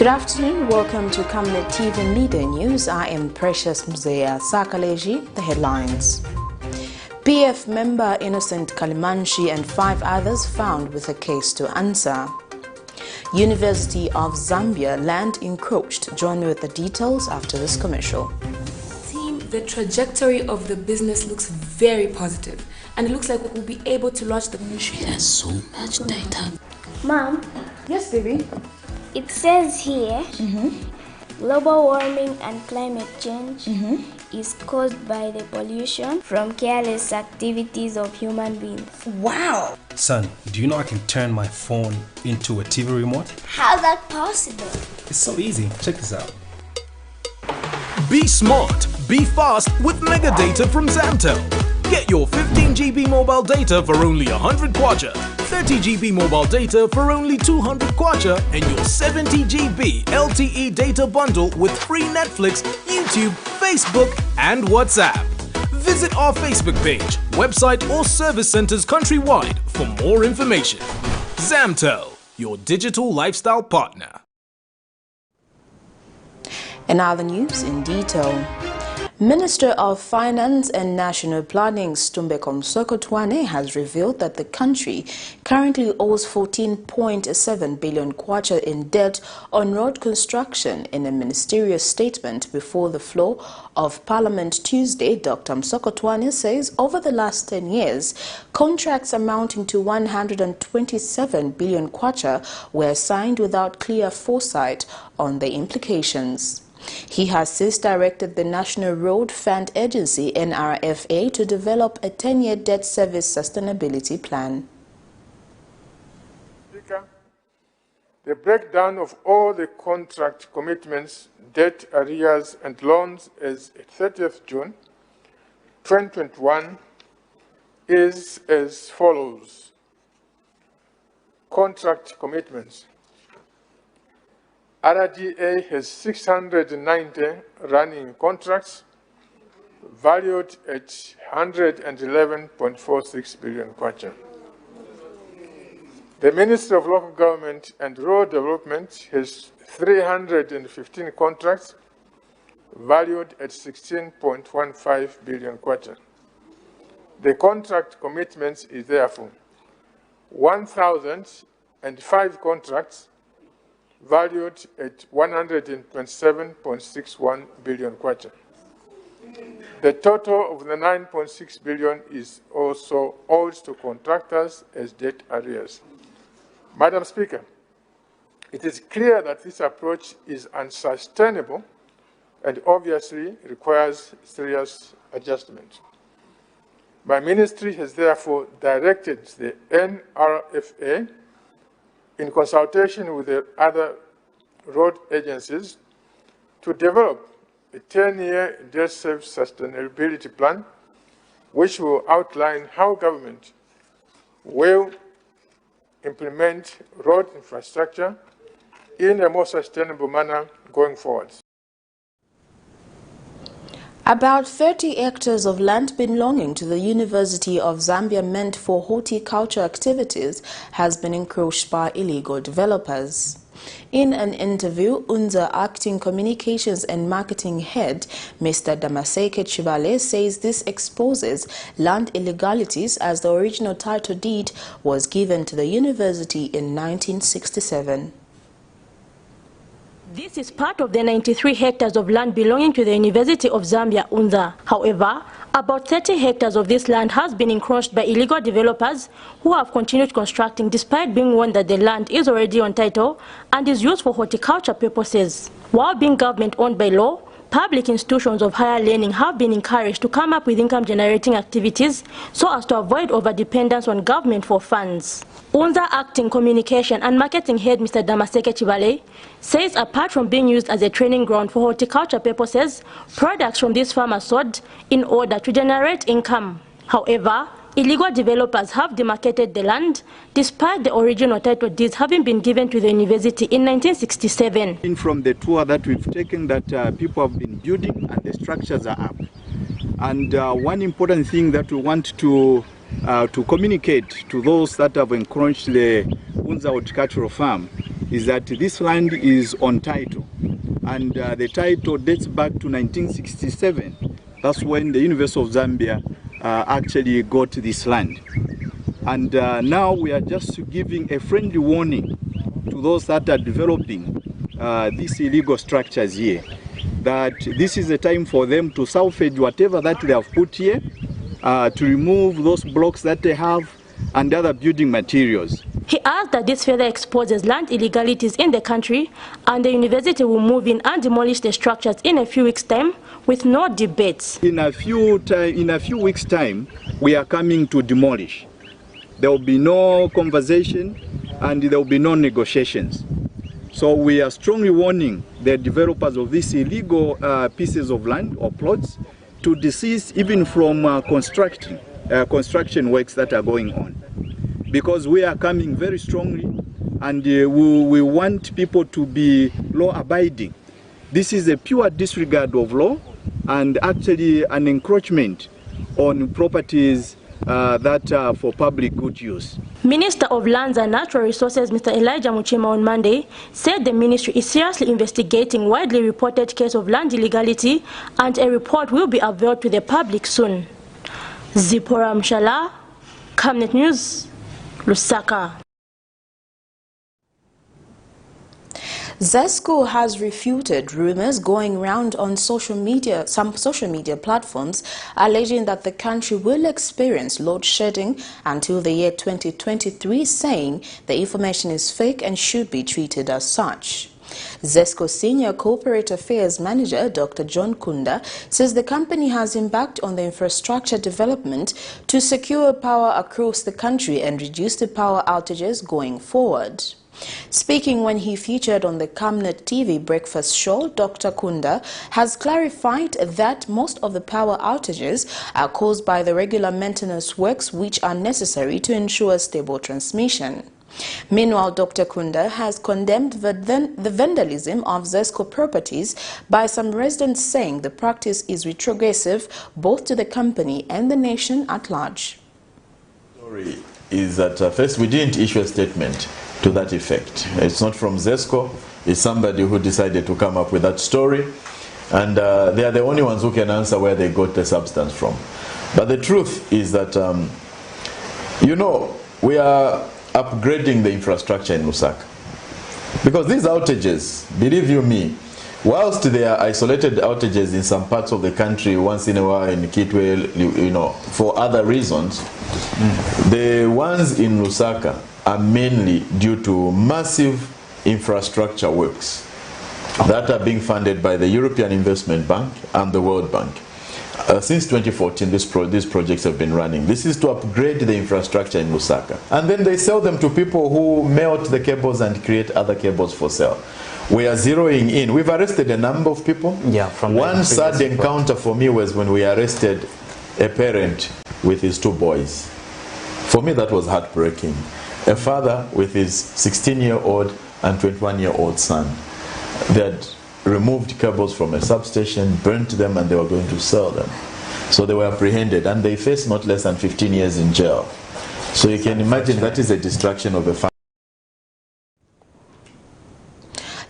Good afternoon, welcome to Camnet TV Midday News. I am Precious Mzea Sakaleji. The headlines. PF member innocent KALIMANSHI and 5 others found with a case to answer. University of Zambia land encroached. Join me with the details after this commercial. Team, the trajectory of the business looks very positive, and it looks like we'll be able to launch the ministry. Has so much data. Mom? Yes, baby? It says here, global warming and climate change is caused by the pollution from careless activities of human beings. Wow! Son, do you know I can turn my phone into a TV remote? How's that possible? It's so easy. Check this out. Be smart, be fast with mega data from Zamtel. Get your 15 GB mobile data for only 100 kwacha, 30 GB mobile data for only 200 kwacha, and your 70 GB LTE data bundle with free Netflix, YouTube, Facebook, and WhatsApp. Visit our Facebook page, website, or service centers countrywide for more information. Zamtel, your digital lifestyle partner. And now the news in detail. Minister of Finance and National Planning Stumbeko Msokotwane has revealed that the country currently owes 14.7 billion kwacha in debt on road construction. In a ministerial statement before the floor of Parliament Tuesday, Dr. Msokotwane says over the last 10 years, contracts amounting to 127 billion kwacha were signed without clear foresight on the implications. He has since directed the National Road Fund Agency (NRFA) to develop a 10-year debt service sustainability plan. Speaker, the breakdown of all the contract commitments, debt arrears and loans as at 30th June 2021 is as follows. Contract commitments. RDA has 690 running contracts valued at 111.46 billion kwacha. The Ministry of Local Government and Rural Development has 315 contracts valued at 16.15 billion kwacha. The contract commitments is therefore 1,005 contracts valued at 127.61 billion kwacha. The total of the 9.6 billion is also owed to contractors as debt arrears. Madam Speaker, it is clear that this approach is unsustainable and obviously requires serious adjustment. My ministry has therefore directed the NRFA in consultation with the other road agencies to develop a 10-year debt service sustainability plan, which will outline how government will implement road infrastructure in a more sustainable manner going forward. About 30 hectares of land belonging to the University of Zambia meant for horticulture activities has been encroached by illegal developers. In an interview, UNZA Acting Communications and Marketing Head, Mr. Damaseke Chibale, says this exposes land illegalities as the original title deed was given to the university in 1967. This is part of the 93 hectares of land belonging to the University of Zambia, UNZA. However, about 30 hectares of this land has been encroached by illegal developers who have continued constructing despite being warned that the land is already on title and is used for horticulture purposes. While being government owned by law, public institutions of higher learning have been encouraged to come up with income-generating activities so as to avoid over-dependence on government for funds. UNZA Acting Communication and Marketing Head Mr. Damaseke Chibale says apart from being used as a training ground for horticulture purposes, products from this farm are sold in order to generate income. However, illegal developers have demarcated the land despite the original title deeds having been given to the university in 1967. From the tour that we've taken, that people have been building and the structures are up. And one important thing that we want to communicate to those that have encroached the UNZA horticultural farm is that this land is on title, and the title dates back to 1967. That's when the University of Zambia actually got this land. And now we are just giving a friendly warning to those that are developing these illegal structures here, that this is a time for them to salvage whatever that they have put here, to remove those blocks that they have and other building materials. He adds that this further exposes land illegalities in the country, and the university will move in and demolish the structures in a few weeks' time with no debates. In a few weeks' time, we are coming to demolish. There will be no conversation and there will be no negotiations. So we are strongly warning the developers of these illegal pieces of land or plots to desist even from construction works that are going on. Because we are coming very strongly, and we want people to be law-abiding. This is a pure disregard of law and actually an encroachment on properties that are for public good use. Minister of Lands and Natural Resources, Mr. Elijah Muchema, on Monday said the ministry is seriously investigating widely reported case of land illegality, and a report will be availed to the public soon. Zipporah Mshala, Camnet News, Lusaka. Zesco has refuted rumors going round on some social media platforms alleging that the country will experience load shedding until the year 2023, saying the information is fake and should be treated as such. Zesco Senior Corporate Affairs Manager Dr. John Kunda says the company has embarked on the infrastructure development to secure power across the country and reduce the power outages going forward. Speaking when he featured on the Camnet TV breakfast show, Dr. Kunda has clarified that most of the power outages are caused by the regular maintenance works which are necessary to ensure stable transmission. Meanwhile, Dr. Kunda has condemned the vandalism of Zesco properties by some residents, saying the practice is retrogressive both to the company and the nation at large. The story is that first we didn't issue a statement to that effect. It's not from Zesco, it's somebody who decided to come up with that story, and they are the only ones who can answer where they got the substance from. But the truth is that, you know, we are upgrading the infrastructure in Lusaka. Because these outages, believe you me, whilst they are isolated outages in some parts of the country, once in a while in Kitwe, you know, for other reasons, the ones in Lusaka are mainly due to massive infrastructure works that are being funded by the European Investment Bank and the World Bank. Since 2014, these projects have been running. This is to upgrade the infrastructure in Lusaka. And then they sell them to people who melt the cables and create other cables for sale. We are zeroing in. We've arrested a number of people. Yeah, from one sad encounter for me was when we arrested a parent with his 2 boys. For me, that was heartbreaking. A father with his 16-year-old and 21-year-old son. They had removed cables from a substation, burnt them, and they were going to sell them. So they were apprehended, and they faced not less than 15 years in jail. So you can imagine that is a destruction of a family.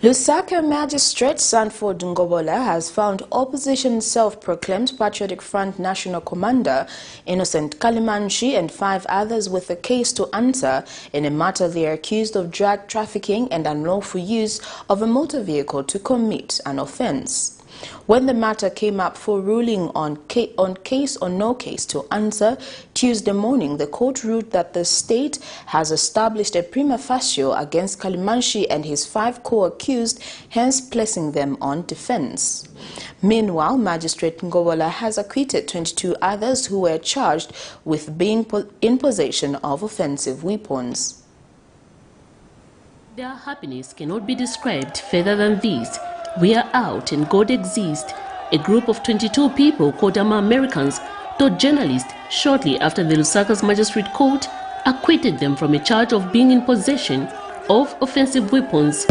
Lusaka Magistrate Sanford Ngobola has found opposition self-proclaimed Patriotic Front National Commander Innocent KALIMANSHI and 5 others with a case to answer in a matter they are accused of drug trafficking and unlawful use of a motor vehicle to commit an offense. When the matter came up for ruling on case or no case to answer Tuesday morning, the court ruled that the state has established a prima facie against KALIMANSHI and his 5 co-accused, hence placing them on defense. Meanwhile, Magistrate Ngobola has acquitted 22 others who were charged with being in possession of offensive weapons. Their happiness cannot be described further than this. We are out and God exists. A group of 22 people called Americans told journalists shortly after the Lusaka's magistrate court acquitted them from a charge of being in possession of offensive weapons.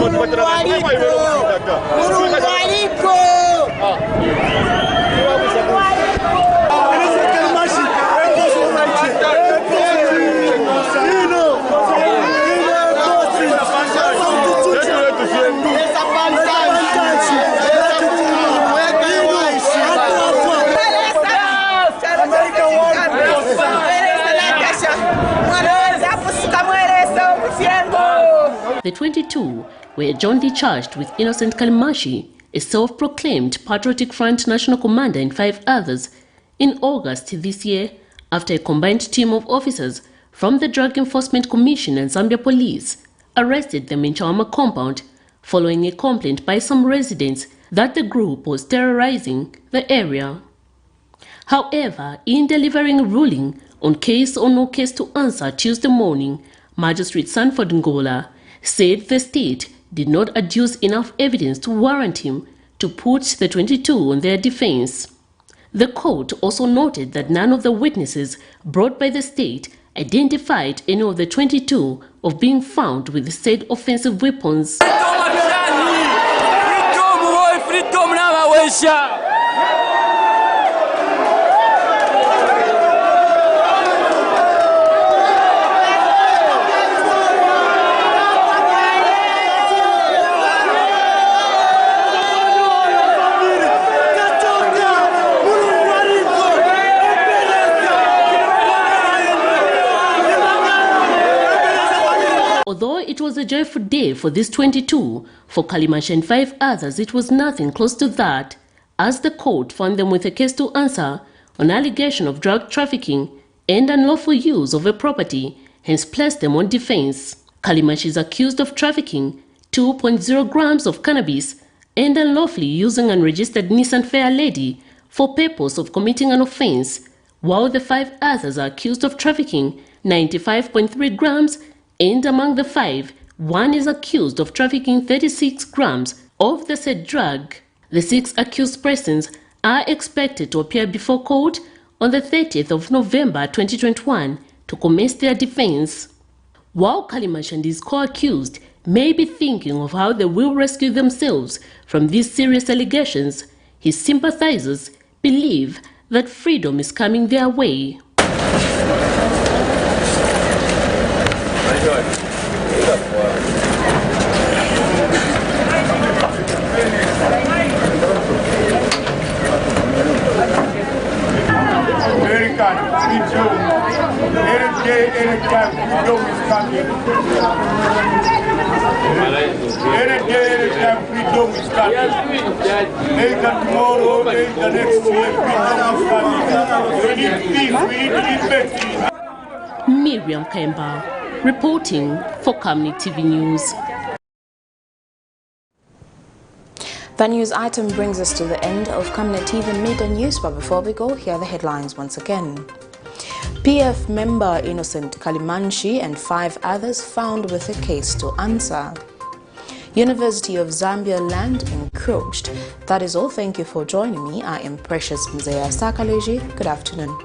The 22 were jointly charged with Innocent KALIMANSHI, a self-proclaimed Patriotic Front national commander, and 5 others in August this year, after a combined team of officers from the Drug Enforcement Commission and Zambia Police arrested them in Chawama compound following a complaint by some residents that the group was terrorizing the area. However, in delivering a ruling on case or no case to answer Tuesday morning, Magistrate Sanford Ngola said the state did not adduce enough evidence to warrant him to put the 22 on their defense. The court also noted that none of the witnesses brought by the state identified any of the 22 of being found with said offensive weapons. Although it was a joyful day for these 22, for KALIMANSHI and 5 others it was nothing close to that, as the court found them with a case to answer on allegation of drug trafficking and unlawful use of a property, hence placed them on defense. KALIMANSHI is accused of trafficking 2.0 grams of cannabis and unlawfully using unregistered Nissan Fair Lady for purpose of committing an offense, while the 5 others are accused of trafficking 95.3 grams, and among the 5, one is accused of trafficking 36 grams of the said drug. The 6 accused persons are expected to appear before court on the 30th of November 2021 to commence their defense. While KALIMANSHI and his co-accused may be thinking of how they will rescue themselves from these serious allegations, his sympathizers believe that freedom is coming their way. Miriam Kemba, reporting for Camnet TV News. The news item brings us to the end of Camnet TV Midday News, but before we go, here are the headlines once again. PF member Innocent KALIMANSHI and 5 others found with a case to answer. University of Zambia land encroached. That is all. Thank you for joining me. I am Precious Mzea Sakaleji. Good afternoon.